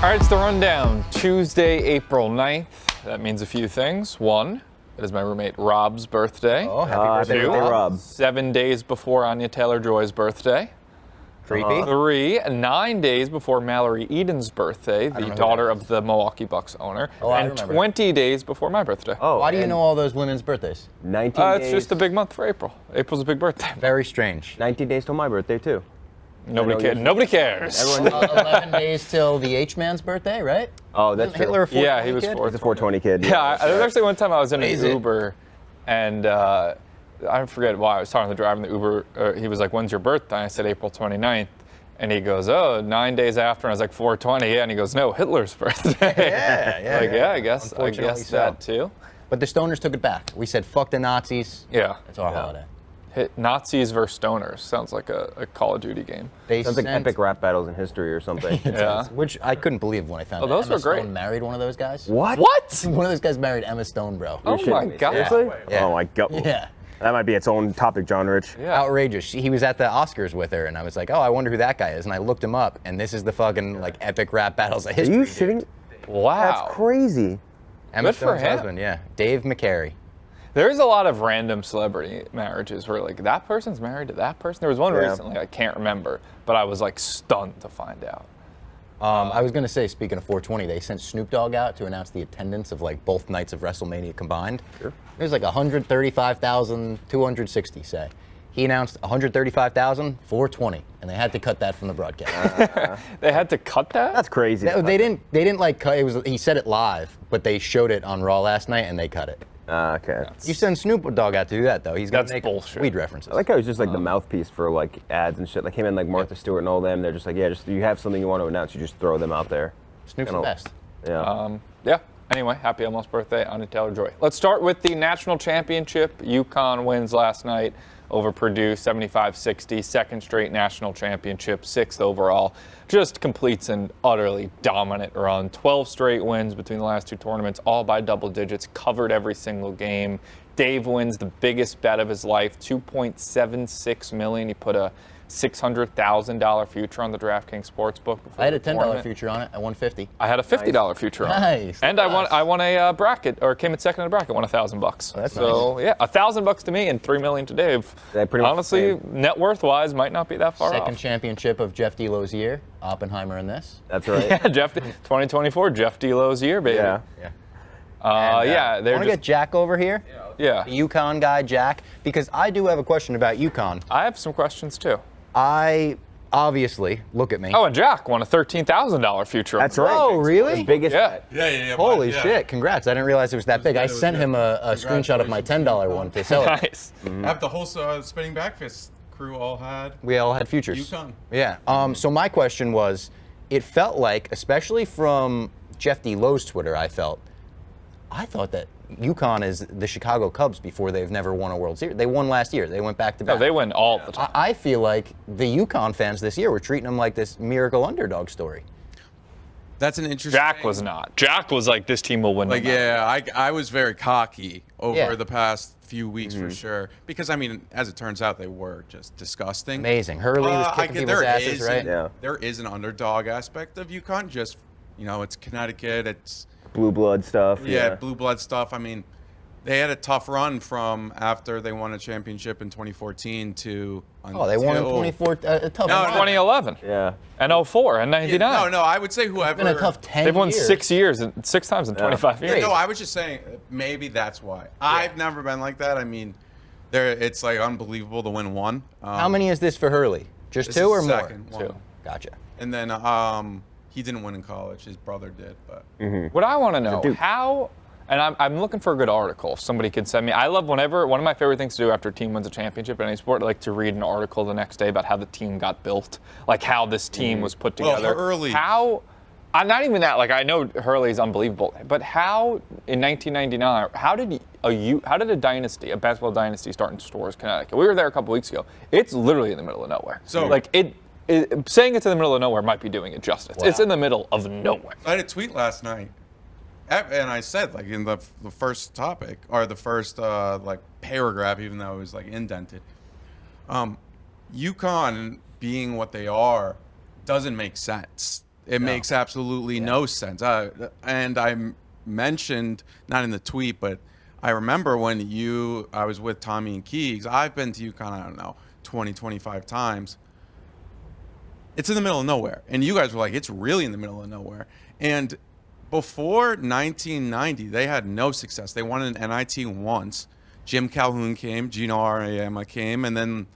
All right, it's the rundown. Tuesday, April 9th. That means a few things. One, it is my roommate Rob's birthday. Oh, happy birthday, Rob. 7 days before Anya Taylor-Joy's birthday. Creepy. 3, 9 days before Mallory Eden's birthday, the daughter of the Milwaukee Bucks owner. I and remember. 20 days before my birthday. Oh, Why do you know all those women's birthdays? 19 days. It's just a big month for April. April's a big birthday. Very strange. 19 days till my birthday, too. Nobody cares. Everyone, 11 days till the H-man's birthday, right? oh, that's Isn't Hitler a true. 420 Yeah, he was kid? fourth. He's a 420 kid. Yeah, there was actually one time I was in an Amazing. Uber, and I forget why. I was talking to the driver in the Uber. He was like, "When's your birthday?" I said, "April 29th." And he goes, "Oh, 9 days after." And I was like, 420. Yeah, and he goes, "No, Hitler's birthday." Yeah. Like, yeah, I guess Unfortunately so. that too. But the stoners took it back. We said, fuck the Nazis. Yeah. It's our holiday. Hit Nazis versus stoners sounds like a Call of Duty game. They Sounds like sent- epic rap battles in history or something. Yeah. Which I couldn't believe when I found out. those Emma were great. Stone married one of those guys. What? What? One of those guys married Emma Stone, bro. Oh You're my shitting me. God. Seriously? Yeah. Oh my god. Yeah. That might be its own topic, John Rich. Yeah. Outrageous. He was at the Oscars with her, and I was like, oh, I wonder who that guy is. And I looked him up, and this is the fucking like epic rap battles of Are history. you shitting? Wow. That's crazy. Emma Good for Stone's him. husband, yeah. Dave McCary. There's a lot of random celebrity marriages where like that person's married to that person. There was one Yeah. recently, I can't remember, but I was like stunned to find out. I was going to say, speaking of 420, they sent Snoop Dogg out to announce the attendance of like both nights of WrestleMania combined. Sure. It was like 135,260, say. He announced 135,000, 420, and they had to cut that from the broadcast. They had to cut that? That's crazy. They didn't like cut. It was he said it live, but they showed it on Raw last night and they cut it. Okay. You send Snoop Dogg out to do that though. He's gonna That's make bullshit. weed references. I like how he's just like the mouthpiece for like ads and shit. Like him and like Martha Stewart and all them. They're just like, yeah, just you have something you want to announce, you just throw them out there. Snoop's You know, the best. Yeah. Yeah. Anyway, happy almost birthday, Anya Taylor-Joy. Let's start with the national championship. UConn wins last night over Purdue, 75-60. Second straight national championship, 6th overall. Just completes an utterly dominant run. 12 straight wins between the last two tournaments, all by double digits. Covered every single game. Dave wins the biggest bet of his life, $2.76 million. He put a $600,000 future on the DraftKings Sportsbook. I had a before the $10 tournament. future on it at 150. I had a $50 future on it. Nice. And I won a bracket, or came in second in a bracket, won $1,000. that's so yeah, $1,000 to me and $3 millimillion to Dave. Yeah, pretty much Honestly, the net worth wise, might not be that far Second off. championship of Jeff Delo's year. Oppenheimer in this. That's right. Yeah, 2024, Jeff Delo's year, baby. Yeah. Yeah. Yeah, they're Want to just, get Jack over here? yeah. The UConn guy, Jack, because I do have a question about UConn. I have some questions too. I obviously look at me. Oh, and Jack won a $13,000 future. That's right. Oh, really? The biggest. Yeah. Yeah. Holy yeah. shit! Congrats! I didn't realize it was that big. I good, it was sent good. him a screenshot of my $10 one to sell it. Nice. I have the whole spinning backfist crew all had We all had futures. UConn. Yeah. So my question was, it felt like, especially from Jeff Delo's Twitter, I thought that UConn is the Chicago Cubs before they've never won a World Series. They won last year. They went back to No, back. they win all the time. I feel like the UConn fans this year were treating them like this miracle underdog story. That's an interesting. Jack was not. Jack was like, this team will win. no Like, matter yeah, I was very cocky over Yeah. the past few weeks for sure. Because, I mean, as it turns out, they were just disgusting. Amazing. Hurley was I kicking get people's there asses, is right? Yeah. There is an underdog aspect of UConn. Just, it's Connecticut. It's Blue blood stuff. yeah, blue blood stuff. I mean, they had a tough run from after they won a championship in 2014 to. Oh, they won in until- 24. A tough. No, run. 2011 Yeah. and 04 and 99. No, I would say whoever. It's been a tough 10 They've won years. 6 years, 6 times in 25 Yeah, years. no, I was just saying maybe that's why. I've never been like that. I mean, it's like unbelievable to win one. How many is this for Hurley? Just This two is or more? second one. Two. Gotcha. And then he didn't win in college. His brother did, but What I want to know, Duke. how, and I'm looking for a good article. If somebody can send me. I love one of my favorite things to do after a team wins a championship in any sport, like to read an article the next day about how the team got built, like how this team was put Well, together. Hurley- How, I'm not even that, like I know Hurley's unbelievable, but how in 1999, how did a dynasty, a basketball dynasty start in Storrs, Connecticut? We were there a couple weeks ago. It's literally in the middle of nowhere. So- like saying it's in the middle of nowhere might be doing it justice. Wow. It's in the middle of nowhere. I had a tweet last night, and I said like in the first topic or the first like paragraph, even though it was like indented, UConn being what they are doesn't make sense. It makes absolutely no sense. And I mentioned, not in the tweet, but I remember when I was with Tommy and Keegs. I've been to UConn, I don't know, 20, 25 times. It's in the middle of nowhere. And you guys were like, it's really in the middle of nowhere. And before 1990, they had no success. They won an NIT once. Jim Calhoun came, Gino Auriemma came, and then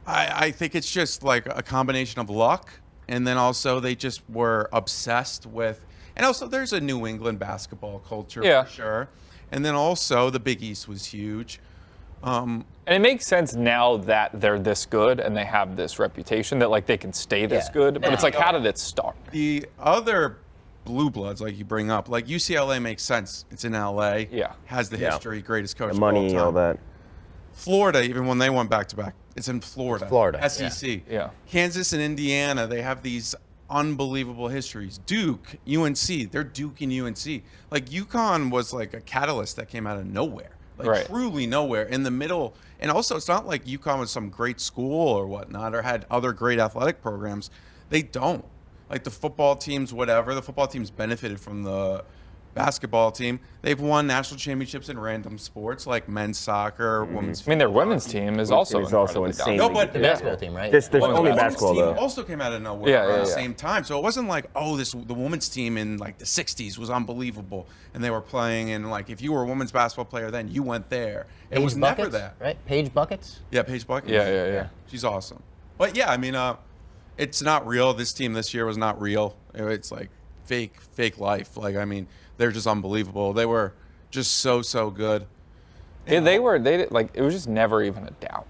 I think it's just like a combination of luck. And then also they just were obsessed with, and also there's a New England basketball culture for sure. And then also the Big East was huge. And it makes sense now that they're this good and they have this reputation that like they can stay this good. But it's like, how did it start? The other blue bloods, like you bring up, like UCLA makes sense. It's in LA. Yeah. Has the history, greatest coach The money, of all all time. that. Florida, even when they went back to back, it's in Florida. Florida, SEC. Yeah. Kansas and Indiana, they have these unbelievable histories. Duke, UNC, they're Duke and UNC. Like UConn was like a catalyst that came out of nowhere. Like truly nowhere in the middle. And also it's not like UConn was some great school or whatnot or had other great athletic programs. They don't. Like the football teams, whatever. The football teams benefited from the basketball team. They've won national championships in random sports like men's soccer, women's. I mean, their women's team is also insane. No, but The basketball team, right? There's the only women's basketball team though. also came out of nowhere Yeah, at the same time. So it wasn't like, oh, the women's team in like the 60s was unbelievable. And they were playing and like if you were a women's basketball player then you went there. It was never Buckets, that. right? Paige Buckets? Yeah, Paige Buckets. Yeah. She's awesome. But yeah, I mean, it's not real. This team this year was not real. It's like fake life. Like, I mean, they're just unbelievable. They were just so good. Yeah, like it was just never even a doubt.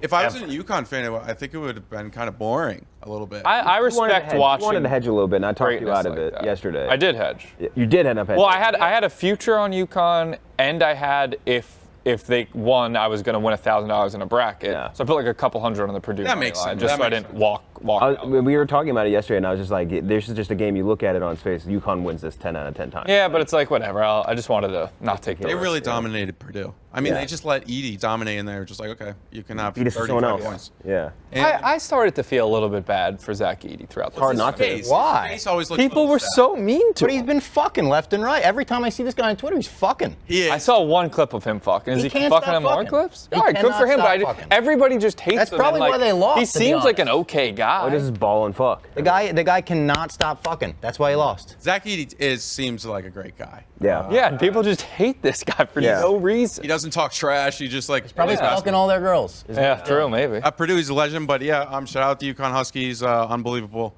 If I was a UConn fan, I think it would have been kind of boring a little bit. I respect watching. You wanted to hedge a little bit, and I talked you out of greatness it like that. yesterday. I did hedge. You did end up hedging. Well, I had a future on UConn, and I had if they won, I was going to win $1,000 in a bracket. Yeah. So I put like a couple hundred on the Purdue That money makes line, sense. just That so I makes didn't sense. walk out. We were talking about it yesterday, and I was just like, this is just a game you look at it on its face. UConn wins this 10 out of 10 times. Yeah, but it's like whatever. I just wanted to not take the They risk. really dominated Purdue. I mean, Yeah. they just let Edie dominate in there. Just like, okay, you can have Beat us to someone 35 else. points. Yeah. And I started to feel a little bit bad for Zach Edey throughout the hard season. not to. His face- Why? his face always looks People a little were sad. so mean to But he's him. been fucking left and right. Every time I see this guy on Twitter, he's fucking. He is. I saw one clip of him fucking. Is He he can't fucking stop on more fucking. clips? He All right, good cannot for him. stop But fucking. everybody just hates That's him. probably and, like, why they lost, He to be seems like an honest. okay guy. Oh, this is ball and fuck. The guy cannot stop fucking. That's why he lost. Zach Edey seems like a great guy. Yeah. Yeah, and people just hate this guy for Yeah. no reason. He doesn't talk trash. He just like Probably plays fucking basketball. all their girls. Yeah, true, maybe. At Purdue, he's a legend. But yeah, shout out to UConn Huskies. Unbelievable.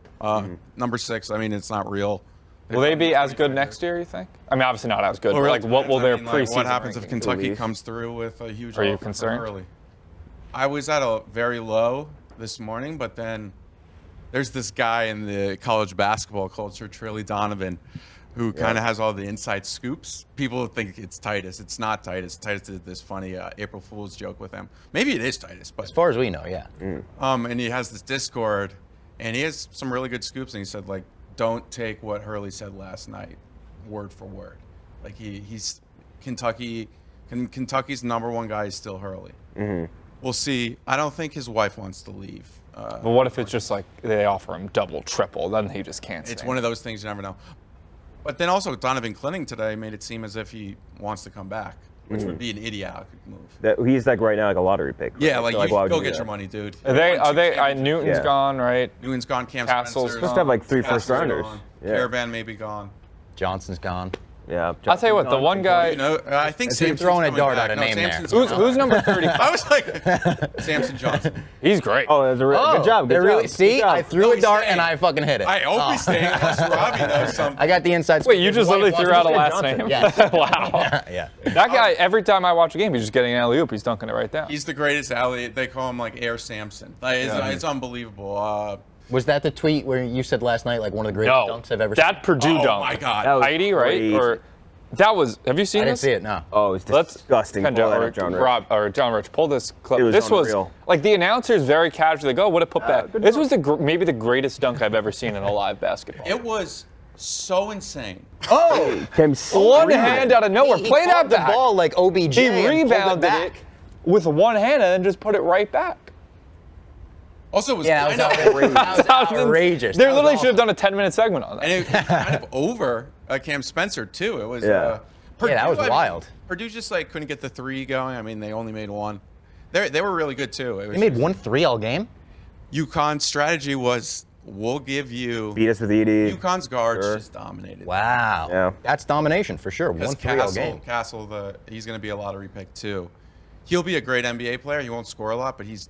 Number 6. I mean, it's not real. Will they be as good next year, you think? I mean, obviously not as good, Well, but it like what will their depends. I mean, preseason what happens if ranking Kentucky Relief. comes through with a huge Are you offer from concerned? early? I was at a very low this morning, but then there's this guy in the college basketball culture, Trilly Donovan, who kind of has all the inside scoops. People think it's Titus. It's not Titus. Titus did this funny April Fool's joke with him. Maybe it is Titus, but As far as we know, yeah. and he has this Discord, and he has some really good scoops. And he said, like, don't take what Hurley said last night, word for word. Like he's Kentucky's number one guy is still Hurley. We'll see. I don't think his wife wants to leave. But what if it's just like they offer him double, triple, then he just can't It's stay? one of those things you never know. But then also Donovan Clinning today made it seem as if he wants to come back, which would be an idiotic move. He's like right now like a lottery pick. Right? Yeah, like So, you why would go do get that? your money, dude. Are they? Newton's Newton's Yeah. gone, right? gone. Cam Castle's Spencer's gone. Supposed to have like 3 Castle's first rounders. gone. Yeah. Caravan may be gone. Johnson's gone. Yeah. I'll tell you what, the one guy. You know, I think If you're Samson's throwing a coming dart back. at a No, name there. Samson's Who's number 35? I was like, Samson Johnson. He's great. Oh, that's a good job. They Good really job. see. Good job. I threw No, a he's dart staying. and I fucking hit it. I hope he's staying unless Robbie knows something. I got the inside. Wait, you just literally threw out a last Johnson. name? Yeah. Wow. Yeah. That guy, every time I watch a game, he's just getting an alley-oop. He's dunking it right down. He's the greatest alley. They call him like Air Samson. Like, it's unbelievable. Was that the tweet where you said last night, like one of the greatest No, dunks I've ever seen? that Purdue Oh dunk. my God. That was Heidi, right? crazy. Or that was. Have you seen I didn't this? see it. No. Oh, it's Let's disgusting. John, Pull that up, John Rich. John Rich, pull this clip. It was this was unreal. like the announcers very casually go, "What a putback!" good This dunk. was maybe the greatest dunk I've ever seen in a live basketball. It was so insane. Oh, Came One screaming. hand out of nowhere. he Play that caught the back. ball like OBJ. He and pulled rebounded back. it with one hand and then just put it right back. Also, it was Yeah, kind that of was outrageous. That was outrageous. They That was literally awful. should have done a 10-minute segment on that. and it was kind of over Cam Spencer too. It was Purdue, that was wild. Purdue just like couldn't get the three going. I mean, they only made one. They were really good too. It was They made 1-3 all game. UConn's strategy was we'll give you Beat us with Edie. UConn's guards Sure. just dominated. Wow. Yeah. That's domination for sure. 1-3 all game. Castle, he's going to be a lottery pick too. He'll be a great NBA player. He won't score a lot, but his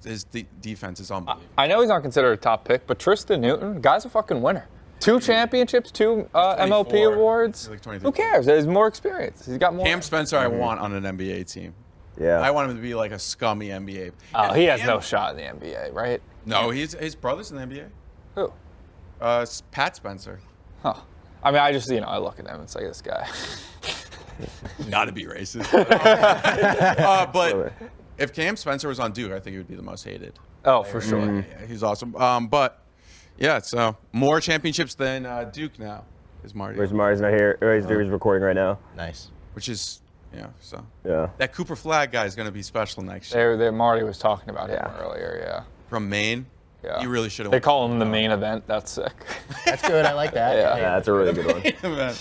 defense is unbelievable. I know he's not considered a top pick, but Tristan Newton, guy's a fucking winner. 2 championships, 2 MLP 24. awards. He's like 23. Who cares? He has more experience. He's got more. Cam Spencer, I want on an NBA team. Yeah. I want him to be like a scummy NBA. Oh, And he has Cam- no shot in the NBA, right? No, his brother's in the NBA. Who? Pat Spencer. Huh. I mean, I just, I look at him and it's like, this guy. Not to be racist. But if Cam Spencer was on Duke, I think he would be the most hated. Oh, for sure. Yeah, he's awesome. But yeah, so more championships than Duke now is Marty. Where's Mari's not here? Or he's recording right now. Nice. Which is, so. Yeah. That Cooper Flag guy is going to be special next year. Marty was talking about him earlier, yeah. From Maine. Yeah. You really should have. They call him the main event. That's sick. That's good. I like that. Yeah. Yeah, that's a really good one.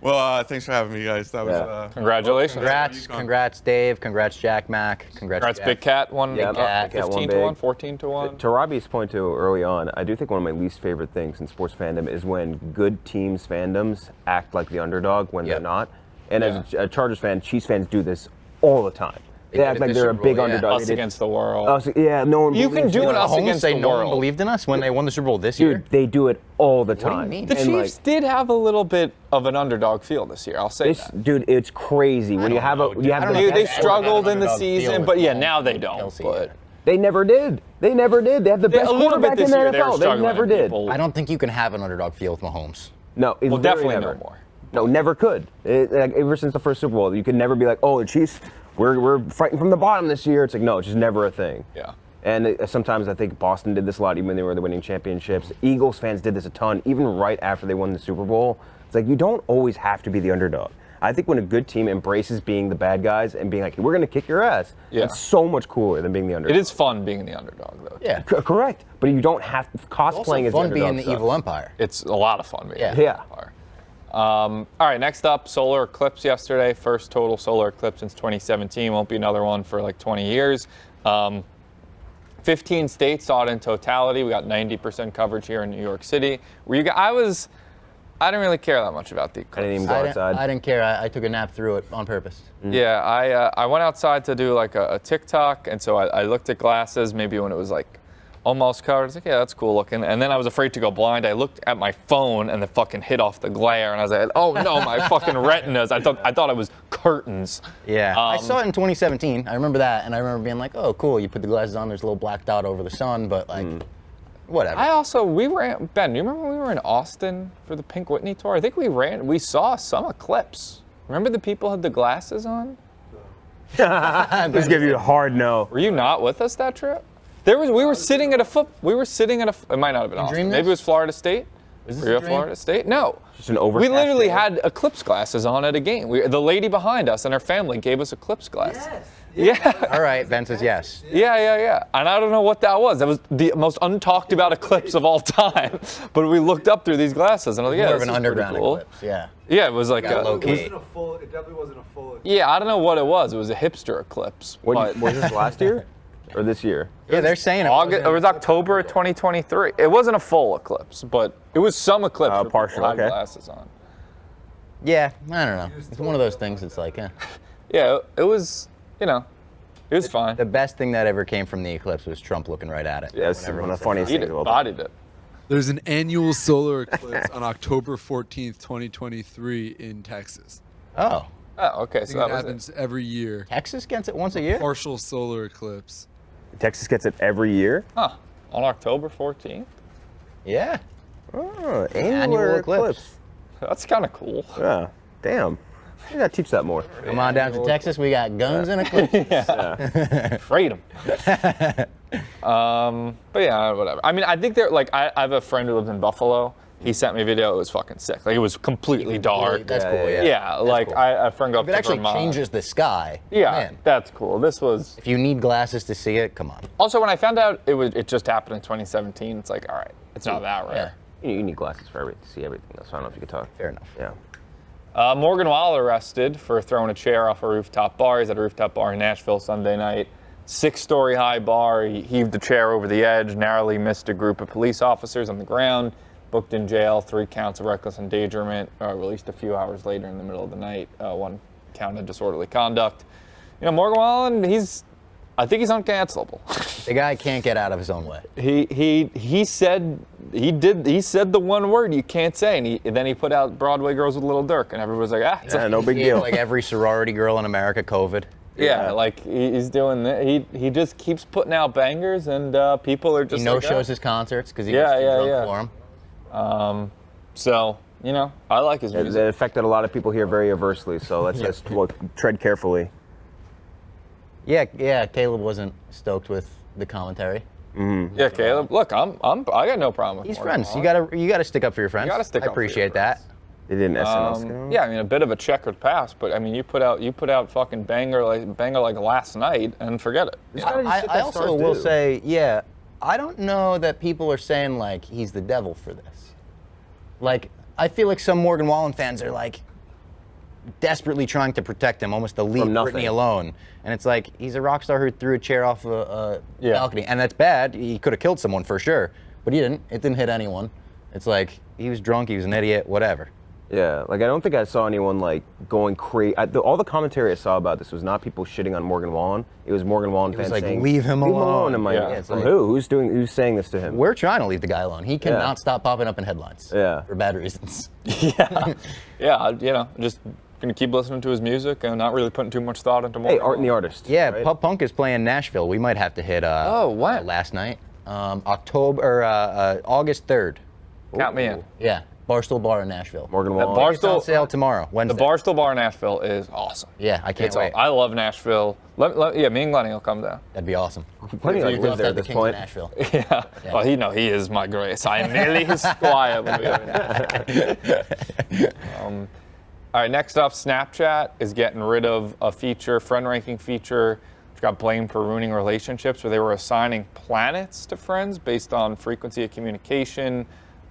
Well, thanks for having me, guys. That was. Yeah. Congratulations. Congrats, Dave. Congrats, Jack Mac. Congrats, Jeff. Big Cat. Won Yeah, Big Cat. Big Cat won 15 to big. 1, 14 to 1. To Robbie's point too early on, I do think one of my least favorite things in sports fandom is when good teams fandoms act like the underdog when they're Yep. not. And as a Chargers fan, Chiefs fans do this all the time. They did act it like this they're a Super Bowl, big yeah. underdog. Us against the world. No one. You can believes do in an us Mahomes against say the no one world. believed in us when they won the Super Bowl this year. Dude, they do it all the time. mean? The And, Chiefs did have a little bit of an underdog feel this year. I'll say that. Dude, it's crazy when you have know, a dude. you I have don't the know They if that's struggled ever in the had an underdog season, feel but with yeah, Mahomes now they and don't. Kelsey. But They never did. They have the best a little bit quarterback in this the year, they were NFL. They struggling. never and did. people- I don't think you can have an underdog feel with Mahomes. No, it Well, literally definitely never. no more. No, never could. Like, ever since the first Super Bowl, you could never be like, oh, the Chiefs, we're fighting from the bottom this year. It's like, no, it's just never a thing. Yeah. And sometimes I think Boston did this a lot, even when they were winning championships. Eagles fans did this a ton, even right after they won the Super Bowl. It's like, you don't always have to be the underdog. I think when a good team embraces being the bad guys and being like, hey, we're going to kick your ass, Yeah. it's so much cooler than being the underdog. It is fun being the underdog, though. Yeah. Correct. But you don't have to. Also Cosplaying as the fun underdog being the sucks. evil empire. It's a lot of fun being Yeah. the Yeah. Empire. All right, next up, solar eclipse yesterday. First total solar eclipse since 2017. Won't be another one for like 20 years. 15 states saw it in totality. We got 90% coverage here in New York City. I didn't really care that much about the eclipse. I didn't even go outside. I didn't care. I took a nap through it on purpose. Yeah, I went outside to do like a TikTok, and so I looked at glasses maybe when it was like almost covered. I was like, yeah, that's cool looking. And then I was afraid to go blind. I looked at my phone and the fucking hit off the glare, and I was like, oh no, my fucking retinas. I thought it was curtains. Yeah, I saw it in 2017. I remember that, and I remember being like, "Oh, cool! You put the glasses on. There's a little black dot over the sun, but like, whatever." We ran, Ben, do you remember when we were in Austin for the Pink Whitney tour? I think we saw some eclipse. Remember the people had the glasses on? Just give you a hard no. Were you not with us that trip? We were sitting at it might not have been Austin. dreamed Maybe this? it was Florida State. Was this Were you a at dream? Florida State? No. Just an We overcast literally day. had eclipse glasses on at a game. The lady behind us and her family gave us eclipse glasses. Yes. Yeah. All right, Ben says yes. Yeah. And I don't know what that was. That was the most untalked about eclipse of all time. But we looked up through these glasses and I was like, yeah, More of this an is pretty underground cool. eclipse. Yeah. Yeah, it was like Got low It key. wasn't a full. It definitely wasn't a full. yeah, I don't know what it was. It was a hipster eclipse. But Was this last year or this year? Yeah, they're saying August, it was October of 2023. It wasn't a full eclipse, but it was some eclipse. where people partial, had okay. glasses on. Yeah, I don't know. It's one of those things. It's like, Yeah, it was. It was fine. the best thing that ever came from the eclipse was Trump looking right at it. Yeah, it's When one of everyone the funniest Eat things it, of all time. bodied it. There's an annual solar eclipse on October 14th, 2023 in Texas. said, oh, Oh, okay. I So think that it was happens every year. Texas gets it once a year? Partial solar eclipse. Texas gets it every year. Huh. On October 14th? Yeah. Oh, Annual eclipse. That's kind of cool. Yeah, damn. You gotta teach that more. Come on down to Texas. We got guns and eclipse. Freedom. But yeah, whatever. I mean, I think they're like, I have a friend who lives in Buffalo, He sent me a video. It was fucking sick. Like, it was completely dark. That's cool. Yeah. Yeah, like cool. a friend go up If it to actually Vermont. changes the sky. Yeah, Man. that's cool. This was If you need glasses to see it, come on. also when I found out it just happened in 2017. It's like, all right, it's not that rare. You need glasses for everything to see everything. So I don't know if you can talk. Fair enough. Yeah. Morgan Wallen arrested for throwing a chair off a rooftop bar. He's at a rooftop bar in Nashville Sunday night. 6-story high bar. He heaved the chair over the edge, narrowly missed a group of police officers on the ground. Booked in jail, 3 counts of reckless endangerment, released a few hours later in the middle of the night, 1 count of disorderly conduct. You know, Morgan Wallen, I think he's uncancelable. The guy can't get out of his own way. He said the one word you can't say, and then he put out Broadway Girls with Little Dirk, and everybody was like, it's Yeah, no big He deal. gave, like every sorority girl in America COVID. yeah, like he's doing that. He just keeps putting out bangers, and people are just He like, no-shows his concerts because he Yeah, gets too yeah, drunk yeah. for him. So, you know, I like his music. It affected a lot of people here very adversely, so let's just tread carefully. Yeah, Caleb wasn't stoked with the commentary. Yeah, Caleb. Look, I got no problem with He's Morgan friends. Wallen. You gotta stick up for your friends. You gotta stick I up for your appreciate that. friends. They did an SNS scandal. Yeah, I mean, a bit of a checkered past, but I mean, you put out fucking banger like last night, and forget it. I also will say, yeah, I don't know that people are saying like he's the devil for this. Like, I feel like some Morgan Wallen fans are like desperately trying to protect him, almost to leave From nothing. Britney alone. And it's like he's a rock star who threw a chair off a Yeah. balcony, and that's bad. He could have killed someone for sure, but he didn't. It didn't hit anyone. It's like he was drunk, he was an idiot, whatever. Yeah, like I don't think I saw anyone like going crazy. All the commentary I saw about this was not people shitting on Morgan Wallen. It was Morgan Wallen It was fans like, saying, "Leave him alone." I'm like, Yeah, it's from like- who? Who's saying this to him? We're trying to leave the guy alone. He cannot stop popping up in headlines. Yeah. For bad reasons. Yeah, you know, just gonna keep listening to his music and not really putting too much thought into Hey, Morgan Art and the Wallen. Artist. Yeah, right? Pub Punk is playing Nashville. We might have to hit when? last night. August 3rd. Count me in. Yeah. Barstool Bar in Nashville. Morgan Wallen. Bar- It's on Barstool- sale tomorrow, The Wednesday. Barstool Bar in Nashville is awesome. Yeah, I can't It's wait. I love Nashville. Yeah, me and Glennie will come down. That'd be awesome. Plenty of We'd live love there to at have the this King of point. Nashville. Yeah. Well, he is my grace. I am merely his squire. When we all right, next up, Snapchat is getting rid of a feature, friend ranking feature, which got blamed for ruining relationships, where they were assigning planets to friends based on frequency of communication.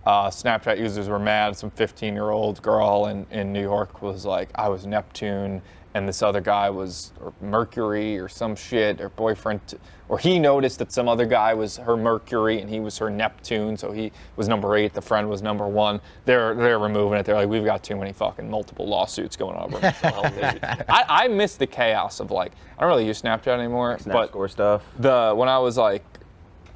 Snapchat users were mad. Some 15-year-old girl in New York was like, I was Neptune, and this other guy was Mercury or some shit, or boyfriend, or he noticed that some other guy was her Mercury and he was her Neptune, so he was number 8, the friend was number 1. They're removing it. They're like, we've got too many fucking multiple lawsuits going on over mental health issues. I miss the chaos of like, I don't really use Snapchat anymore, but Snapscore stuff. when I was like,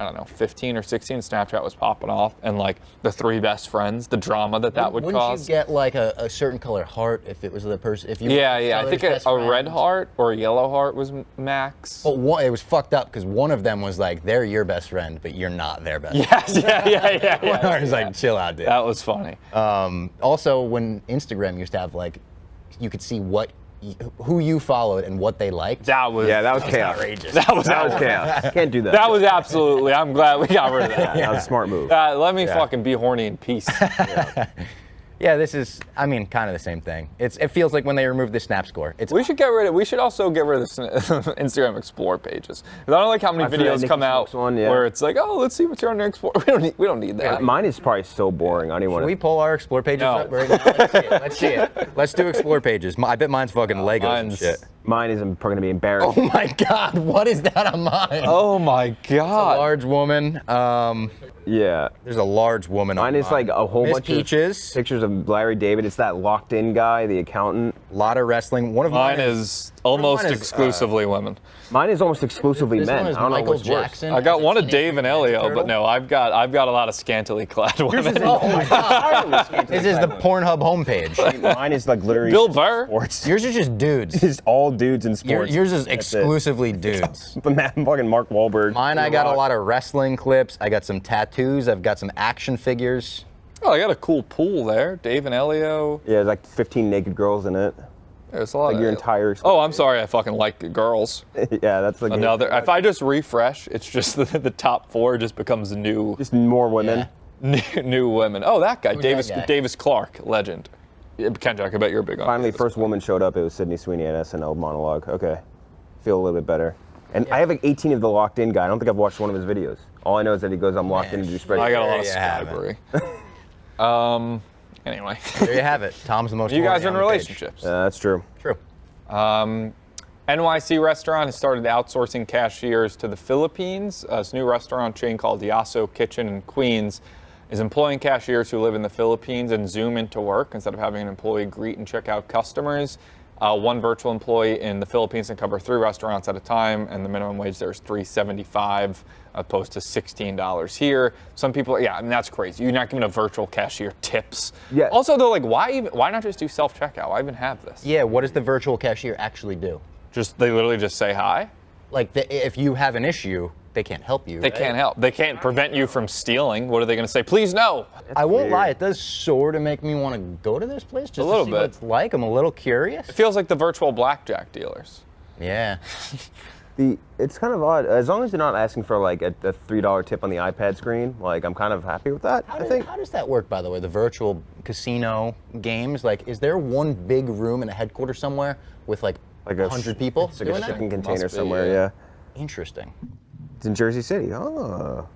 I don't know, 15 or 16, Snapchat was popping off, and like the 3 best friends, the drama that would Wouldn't cause. you get like a certain color heart if it was the person? If you Yeah. I think best a friend? red heart or a yellow heart was max. But it was fucked up because one of them was like, they're your best friend, but you're not their best Yes, yeah. friend. I was like, chill out, dude. That was funny. Also, when Instagram used to have like, you could see who you followed and what they liked. That was chaos. outrageous. That was chaos. Can't do that. That was absolutely. I'm glad we got rid of that. That was a smart move. Let me fucking be horny in peace. Yeah, this is, I mean, kind of the same thing. It feels like when they removed the snap score. We should also get rid of the Instagram Explore pages. 'Cause I don't like how many After that videos Nikki come out Sixx one, yeah. where it's like, oh, let's see what's on your Explore. We don't need that. Mine is probably so boring. I don't even want Can we to. pull our explore pages No. up right now? Let's see it. Let's do explore pages. I bet mine's fucking Legos and Mine's- shit. Mine is probably gonna be embarrassing. Oh my God, what is that on mine? Oh my A god. large woman. Yeah. There's a large woman on Mine is like a whole Miss bunch Peaches. of pictures of Larry David. It's that locked-in guy, the accountant. A lot of wrestling. One of Mine is almost mine is, exclusively women. Mine is almost exclusively This men. one is I don't know Michael what's worse. Jackson. I got as a one of Teenage Dave and Mutant Ninja Elio, but Turtle. no, I've got a lot of scantily clad women. Oh my God. This is the Pornhub homepage. Mine is like literally Bill Burr. sports. Yours is just dudes. It's all dudes in sports. Yours is That's it. exclusively dudes. But man, fucking Mark Wahlberg. Mine, I got a lot of wrestling clips. I got some tattoos. I've got some action figures. Oh, I got a cool pool there. Dave and Elio. Yeah, like 15 naked girls in it. There's a lot Like of your entire. Oh, I'm sorry. I fucking like girls. Yeah, that's like Another. If I just refresh, it's just the top 4 just becomes new. Just more women. Yeah. new women. Oh, that guy, Who's Davis that guy? Davis Clark, legend. Yeah, Kendrick, I bet you're big on. Finally, Davis first Clark. woman showed up. It was Sydney Sweeney at SNL monologue. Okay, feel a little bit better. And I have like 18 of the locked in guy. I don't think I've watched one of his videos. All I know is that he goes, "I'm locked in to do spreadsheets." I got a lot of There you have Skybury. Anyway, There you have it. Tom's the most. you guys horny are in on the page. relationships. That's true. True. NYC restaurant has started outsourcing cashiers to the Philippines. This new restaurant chain called Yaso Kitchen in Queens is employing cashiers who live in the Philippines and Zoom into work instead of having an employee greet and check out customers. One virtual employee in the Philippines can cover 3 restaurants at a time, and the minimum wage there is $3.75 opposed to $16 here. Some people, I mean, that's crazy. You're not giving a virtual cashier tips. Yeah. Also, though, like, why not just do self-checkout? Why even have this? Yeah. What does the virtual cashier actually do? They literally just say hi. Like, if you have an issue, they can't help you. They can't help. They can't prevent you from stealing. What are they going to say? Please no. I won't lie. It does sort of make me want to go to this place just little to see bit. what it's like. I'm a little curious. It feels like the virtual blackjack dealers. Yeah. It's kind of odd. As long as they're not asking for like a $3 tip on the iPad screen, like I'm kind of happy with that. I think. How does that work, by the way? The virtual casino games. Like, is there one big room in a headquarters somewhere with like a 100 people It's like doing a that? shipping container Must be, somewhere. yeah. Yeah. Interesting. It's in Jersey City. Oh.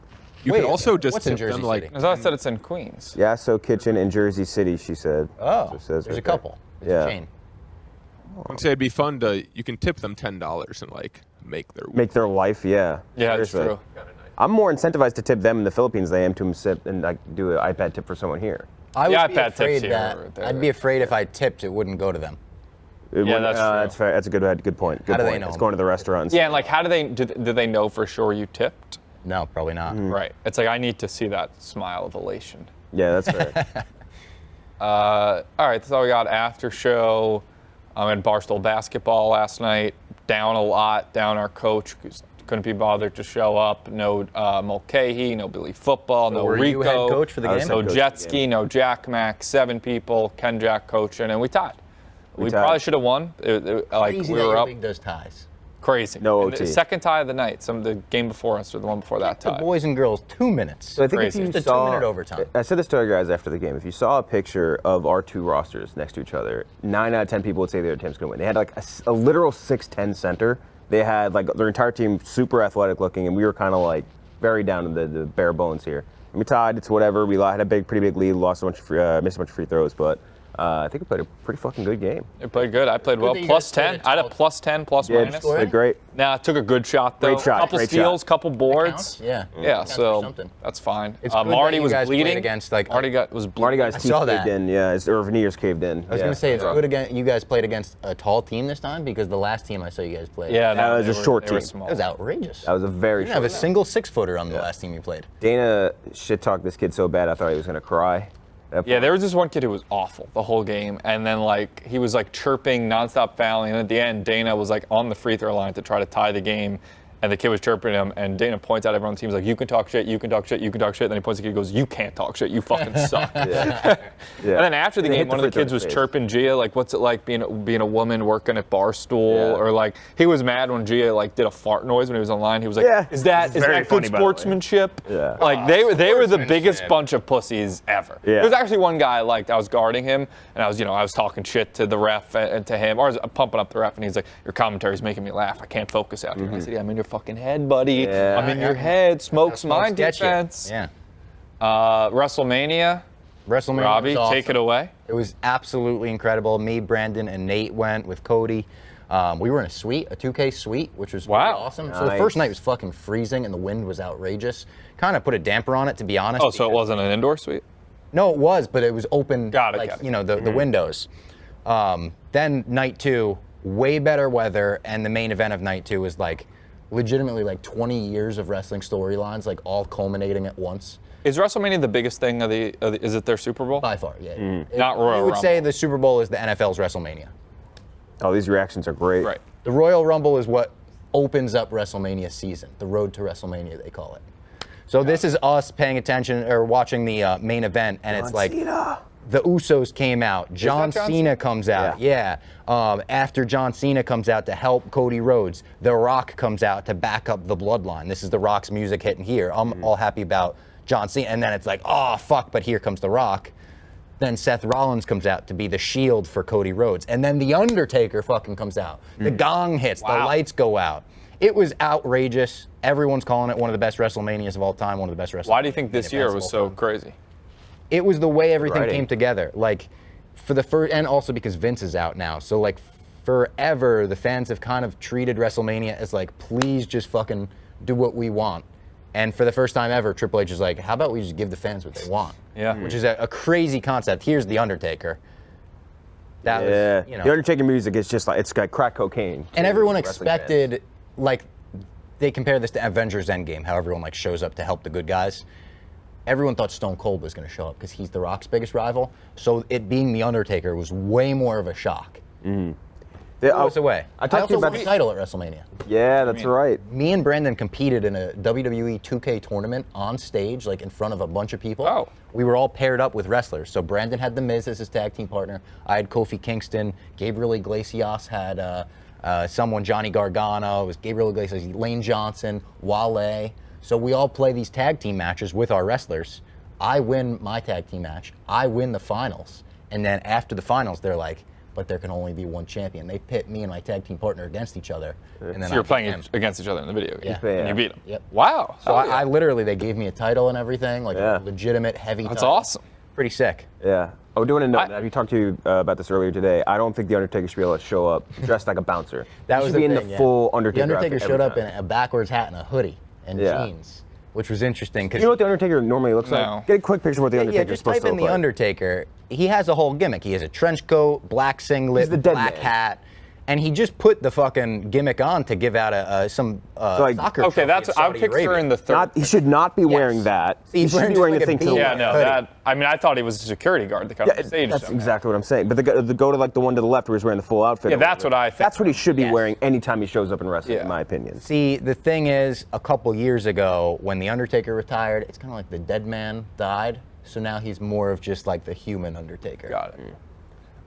You Wait, could also just what's in tip Jersey them like City? As I said, it's in Queens. Yaso Kitchen in Jersey City, she said. Oh, That's what it says there's right a couple. It's Yeah. a chain. I'd say it'd be fun to you can tip them $10 and like make their week. Make their life, yeah. Yeah, it's Seriously. true. I'm more incentivized to tip them in the Philippines than I am to sit and like do an iPad tip for someone here. I The would be iPad afraid tips that here, they're- I'd be afraid if I tipped, it wouldn't go to them. that's true. That's fair. That's a good point. Good How do they point. know? It's going to the restaurants. Yeah, and like, how do they know for sure you tipped? No, probably not. Right. It's like I need to see that smile of elation. Yeah, that's fair. All right, that's all we got. After show. At Barstool basketball last night. Down a lot. Down our coach. Couldn't be bothered to show up. No Mulcahy, no Billy Football, no were Rico. you head coach for the I was game? head No coach for the jet ski, game. no Jack Mack, 7 people, Ken Jack coaching, and we tied. We tied. probably should have won. Like Crazy we that were your up. league does ties. Crazy. No And the OT. second tie of the night. The game before us or the one before that The tie. boys and girls, 2 minutes. So I think Crazy. if you Just a saw, 2-minute overtime. I said this to our guys after the game. If you saw a picture of our 2 rosters next to each other, 9 out of 10 people would say the other team's going to win. They had like a literal 6'10" center. They had like their entire team super athletic looking, and we were kind of like very down to the bare bones here. And we tied. It's whatever. We had a pretty big lead. Lost a bunch of missed a bunch of free throws, but I think we played a pretty fucking good game. It played good. I played well. that you Plus guys played 10. at I had a 12. plus 10, plus Yeah, minus. played great. Nah, I took a good shot though. Great shot, Couple great steals, shot. couple boards. Counts? Yeah. Yeah, Counts for so something. that's fine. It's good that Marty you was guys played bleeding. against, like, Marty was bleeding. Marty guy's I teeth saw caved that. in. Yeah, or veneers caved in. I was going to say, it's good again. You guys played against a tall team this time because the last team I saw you guys play. Yeah, That no, was they a were- short they were team. small. That was outrageous. That was a very You didn't have short. a single 6-footer on the last team you played. Dana shit talked this kid so bad I thought he was gonna cry. Yeah, there was this one kid who was awful the whole game, and then like he was like chirping, nonstop fouling, and at the end, Dana was like on the free throw line to try to tie the game, and the kid was chirping him, and Dana points out everyone on the team, he's like, you can talk shit, you can talk shit, you can talk shit, and then he points at the kid and goes, you can't talk shit, you fucking suck. Yeah. And then after the They hit game, one the of the free kids throw was space. chirping Gia, like, what's it like being a woman working at Barstool? Yeah. Or like, he was mad when Gia like did a fart noise when he was online. He was like, Yeah. is that It's very good funny, by the way. sportsmanship? Yeah. Like they were the biggest sportsmanship. bunch of pussies ever. Yeah. There was actually one guy I liked. I was guarding him, and I was talking shit to the ref and to him, or I was pumping up the ref, and he's like, your commentary's making me laugh. I can't focus out here. And I said, yeah, I'm in your fucking head, buddy. Yeah. I'm in your head. Smokes my Smokes get you. defense. Yeah. WrestleMania. WrestleMania Robbie, was awesome. take it away. It was absolutely incredible. Me, Brandon, and Nate went with Cody. We were in a suite, a 2K suite, which was Wow. pretty awesome. So the Nice. first night was fucking freezing and the wind was outrageous. Kind of put a damper on it, to be honest. Oh, so it because- wasn't an indoor suite? No, it was, but it was open. Got it, like, got it. you know, the windows. Then night 2, way better weather, and the main event of night 2 was like legitimately like 20 years of wrestling storylines, like all culminating at once. Is WrestleMania the biggest thing is it their Super Bowl? By far, yeah. Not Royal I would Rumble. say the Super Bowl is the NFL's WrestleMania. Oh, these reactions are great. Right. The Royal Rumble is what opens up WrestleMania season, the road to WrestleMania, they call it. So this is us paying attention or watching the main event, and it's like the Usos came out, John John Cena comes out, yeah. After John Cena comes out to help Cody Rhodes, The Rock comes out to back up the Bloodline. This is The Rock's music hitting here. I'm all happy about John Cena, and then it's like, oh fuck, but here comes The Rock. Then Seth Rollins comes out to be the shield for Cody Rhodes, and then The Undertaker fucking comes out. The gong hits, the lights go out. It was outrageous. Everyone's calling it one of the best WrestleManias of all time, one of the best WrestleManias. Why do you think this year was so crazy? It was the way everything Writing. came together. Like, for the first, and also because Vince is out now. So, like, forever, the fans have kind of treated WrestleMania as like, please just fucking do what we want. And for the first time ever, Triple H is like, how about we just give the fans what they want? Yeah. Which is a crazy concept. Here's The Undertaker. That Yeah, was, you know. the Undertaker music is just like, it's got crack cocaine. And everyone Wrestling fans. expected, like, they compare this to Avengers Endgame, how everyone like shows up to help the good guys. Everyone thought Stone Cold was going to show up because he's The Rock's biggest rival. So it being The Undertaker was way more of a shock. Yeah, It was away. I talked to you also about won the title at WrestleMania. Yeah, that's right. Me and Brandon competed in a WWE 2K tournament on stage, like in front of a bunch of people. Oh. We were all paired up with wrestlers. So Brandon had The Miz as his tag team partner. I had Kofi Kingston. Gabriel Iglesias had someone, Johnny Gargano. It was Gabriel Iglesias, Lane Johnson, Wale. So we all play these tag team matches with our wrestlers. I win my tag team match. I win the finals. And then after the finals, they're like, but there can only be one champion. They pit me and my tag team partner against each other. And then So you're I playing beat them. against each other in the video game, Yeah. and you beat them. Yep. Wow. So Hell yeah. I literally, they gave me a title and everything, like Yeah. a legitimate heavy That's title. awesome. Pretty sick. Yeah. Oh, doing a note. Have you talked to you about this earlier today? I don't think the Undertaker should be able to show up dressed like a bouncer. That He was should be the in thing, the yeah. full Undertaker. The Undertaker outfit showed every up in time. a backwards hat and a hoodie and Yeah. jeans, which was interesting. Cause You know what the Undertaker normally looks No. like? Get a quick picture of what the yeah, Undertaker is just supposed type to in look The like. Undertaker. He has a whole gimmick. He has a trench coat, black singlet, He's the dead black man. hat. And he just put the fucking gimmick on to give out some like- soccer Okay, trophy that's in I'm Saudi picturing Arabia. the third. He should not be wearing Yes. that. See, He should be just wearing like the a thing to the beanie. Yeah, left. no, hoodie. that. I mean, I thought he was a security guard that got on the stage. That's somehow. exactly what I'm saying. But the go to like the one to the left where he's wearing the full outfit. Yeah, or that's whatever, what I think. That's what he should be Yes. wearing anytime he shows up in wrestling, Yeah. in my opinion. See, the thing is, a couple years ago, when The Undertaker retired, it's kind of like the dead man died. So now he's more of just like the human Undertaker. Got it.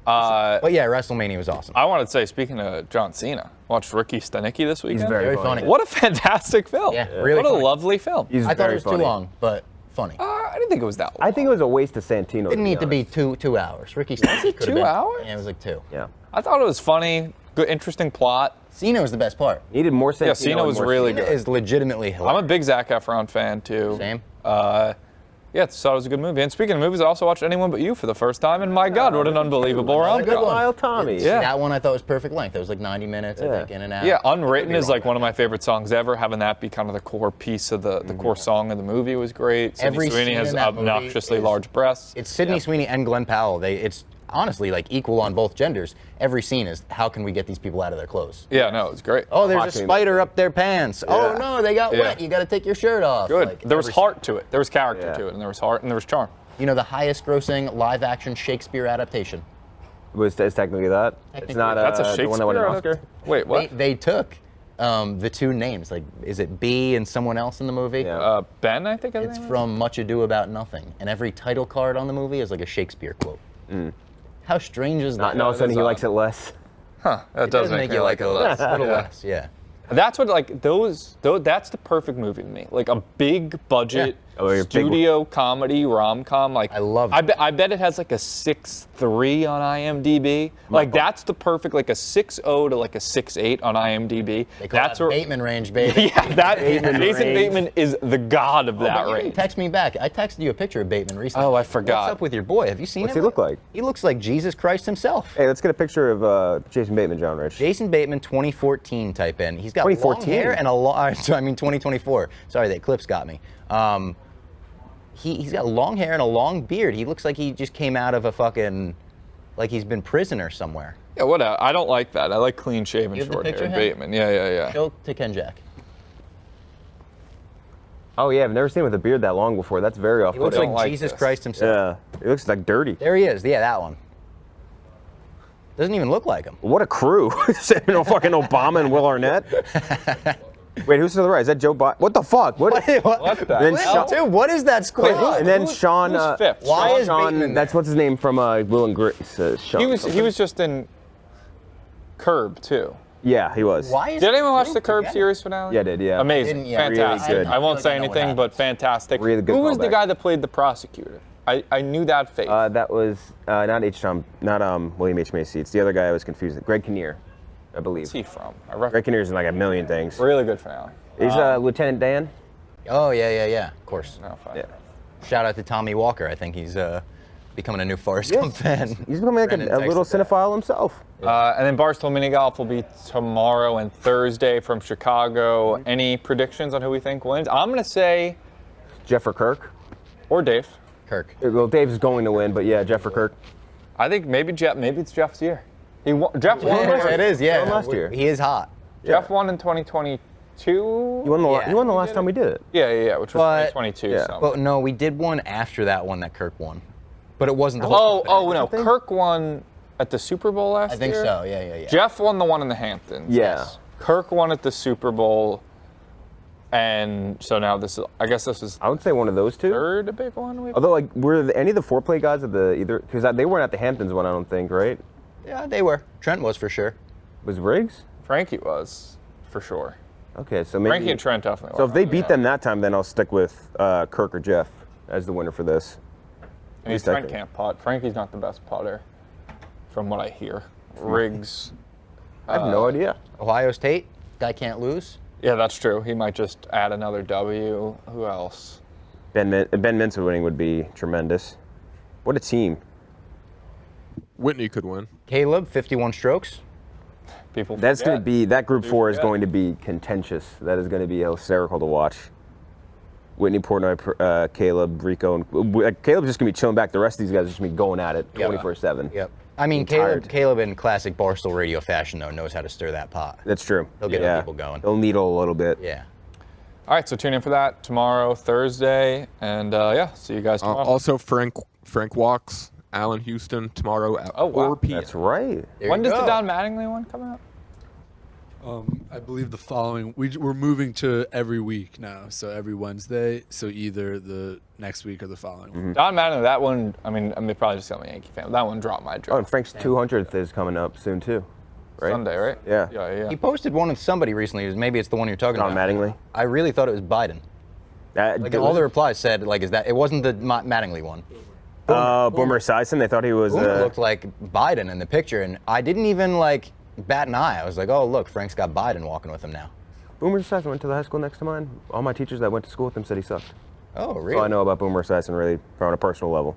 But yeah, WrestleMania was awesome. I wanted to say, speaking of John Cena, watched Ricky Stenicki this weekend. He's very funny. funny. What a fantastic film! Yeah, really What a funny. lovely film. He's I thought very it was funny. too long, but funny. I didn't think it was that long. I think it was a waste of Santino. Didn't need to be honest. 2 hours. Ricky Stanley could have 2 been. hours? Yeah, it was like 2. Yeah. I thought it was funny, good, interesting plot. Cena was the best part. Needed more Santino. Yeah, Cena and was more really Cena. good. Is legitimately I'm hilarious. a big Zac Efron fan too. Same. Yeah, thought it was a good movie. And speaking of movies, I also watched Anyone But You for the first time, and my God, what an unbelievable Another good rom-com. one. Lyle Tommy. Yeah. That one I thought was perfect length. It was like 90 minutes, I Yeah. think, in and out. Yeah, Unwritten is like one of my favorite songs ever. Having that be kind of the core piece of the core song of the movie was great. Sydney Every Sweeney scene has in that movie obnoxiously is- large breasts. It's Sydney Sweeney and Glenn Powell. It's honestly like equal on both genders. Every scene is how can we get these people out of their clothes? Yeah, no, it was great. Oh, there's a Watching- spider up their pants. Oh Yeah. no, they got Yeah. wet. You got to take your shirt off. Good. Like, There was every heart to it. There was character Yeah. to it, and there was heart, and there was charm. You know, the highest grossing live action Shakespeare adaptation. It's technically that. It's Technically. not That's a the Shakespeare one that won an adaptation? Oscar. Wait, what? They took the two names. Like, is it B and someone else in the movie? Yeah. Ben, I think. his It's name was? from Much Ado About Nothing. And every title card on the movie is like a Shakespeare quote. How strange is that? And all of a sudden is he odd. likes it less. Huh, that does make me like it less. a little less, yeah. That's what like those that's the perfect movie to me. Like a big budget Yeah. Oh, your big studio comedy rom-com. Like I love I it. bet it has like a 6.3 on IMDb. Like that's the perfect like a 6.0 to like a 6.8 on IMDb. They call That's that where Bateman range, baby. yeah, that Bateman Jason range. Bateman is the god of But that you didn't range. text me back. I texted you a picture of Bateman recently. Oh, I What's forgot. up with your boy? Have you seen What's him? he look like? He looks like Jesus Christ himself. Hey, let's get a picture of Jason Bateman, John Rich. Jason Bateman 2014 type in. He's got 2014? long hair and a long, I mean 2024. Sorry, the eclipse got me. He's got long hair and a long beard. He looks like he just came out of a fucking, like he's been prisoner somewhere. Yeah, whatever. I don't like that. I like clean shaven You have the short picture hair of him? Bateman. Yeah. Show to Ken Jack. Oh yeah, I've never seen him with a beard that long before. That's very He off-putting. looks don't like like Jesus this. Christ himself. Yeah, it looks like dirty. There he is. Yeah, that one. Doesn't even look like him. What a crew! Fucking Obama and Will Arnett. Wait, who's to the right? Is that Joe Biden? What the fuck? What What the Then hell? Sean- Dude, what is that square? And then Who's- Sean. who's fifth? Why is Sean? Bateman That's there? what's his name from Will and Grace. Sean. He was something. just in Curb too. Yeah, he was. Why is Did anyone watch the grouped Curb together? series finale? Yeah, I did. Yeah. Amazing. Didn't- yeah, really Fantastic. good. I won't I say feel like I know what anything, but happens. fantastic. Really good Who was the callback. guy that played the prosecutor? I knew that face. That was not William H. Macy. It's the other guy I was confused. Greg Kinnear, I believe. Where's he from? Greg Kinnear's in like a million things. Really good finale. He's Lieutenant Dan. Oh, yeah. Of course. No, fine. Yeah. Shout out to Tommy Walker. I think he's becoming a new Forrest Gump fan. He's becoming like Brendan a little texted that. cinephile himself. And then Barstool Mini Golf will be tomorrow and Thursday from Chicago. Any predictions on who we think wins? I'm going to say, Jeff or Kirk? or Dave. Kirk. Well, Dave's going to win, but yeah, Jeff or Kirk. I think maybe Jeff. Maybe it's Jeff's year. Jeff won. Yeah, it is, yeah. Won last year. He is hot. Jeff won in 2022. You won the Yeah. you won the last time we did it. Yeah, which was But- 2022. Yeah. So. But no, we did one after that one that Kirk won. But it wasn't the Oh, whole no. Kirk won at the Super Bowl last year. I think so, yeah. Jeff won the one in the Hamptons. Yeah. Kirk won at the Super Bowl. And so now I guess this is I would say one of those two. third big one we've Although, like, were any of the foreplay guys at the either because they weren't at the Hamptons one, I don't think, right? Yeah, they were. Trent was for sure. Was Riggs? Frankie was, for sure. Okay, so maybe. Frankie and Trent definitely So won. if they beat them that time, then I'll stick with Kirk or Jeff as the winner for this. I mean, least I Trent think. can't putt. Frankie's not the best putter, from what I hear. Riggs. I have no idea. Ohio State, guy can't lose. Yeah, that's true. He might just add another W. Who else? Ben Mintz winning would be tremendous. What a team! Whitney could win. Caleb, 51 strokes. People. That's going to forget. be that group 4 is forget. going to be contentious. That is going to be hysterical to watch. Whitney, Portnoy, Caleb, Rico, and Caleb's just going to be chilling back. The rest of these guys are just going to be going at it 24/7. Yep. I mean, I'm tired. Caleb in classic Barstool radio fashion, though, knows how to stir that pot. That's true. He'll get the people going. He'll needle a little bit. Yeah. All right, so tune in for that tomorrow, Thursday, and see you guys tomorrow. Also, Frank Walks, Allen Houston tomorrow at Oh, wow. 4 p.m. That's right. There when you does the go. Don Mattingly one come out? I believe the following. We're moving to every week now, so every Wednesday. So either the next week or the following week. Don Mattingly, that one. I mean, probably just got me a Yankee fan. But that one dropped my Oh, draft. and Frank's 200th is coming up soon too, right? Sunday, right? Yeah. Yeah. He posted one with somebody recently. Maybe it's the one you're talking Don about. Mattingly. I really thought it was Biden. Like all the replies said, like, is that it wasn't the Mattingly one. Boomer Esiason. They thought he was. Boomer looked like Biden in the picture, and I didn't even like bat an eye. I was like, oh look, Frank's got Biden walking with him now. Boomer Esiason went to the high school next to mine. All my teachers that went to school with him said he sucked. Oh So really? I know about Boomer Esiason really on a personal level.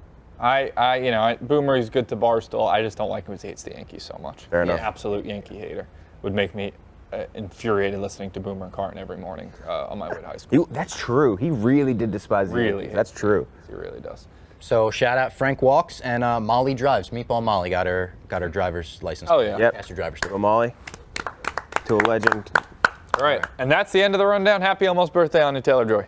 Boomer is good to Barstool. I just don't like him because he hates the Yankees so much. Fair He's enough. an absolute Yankee hater. Would make me infuriated listening to Boomer and Carton every morning on my way to high school. That's true. He really did despise the Really Yankees. That's true. He really does. So shout out Frank Walks and Molly drives. Meatball Molly got her driver's license. Oh, yeah. Yep. Master driver's license. Go Molly. To a legend. All right, and that's the end of the rundown. Happy almost birthday on Taylor Joy.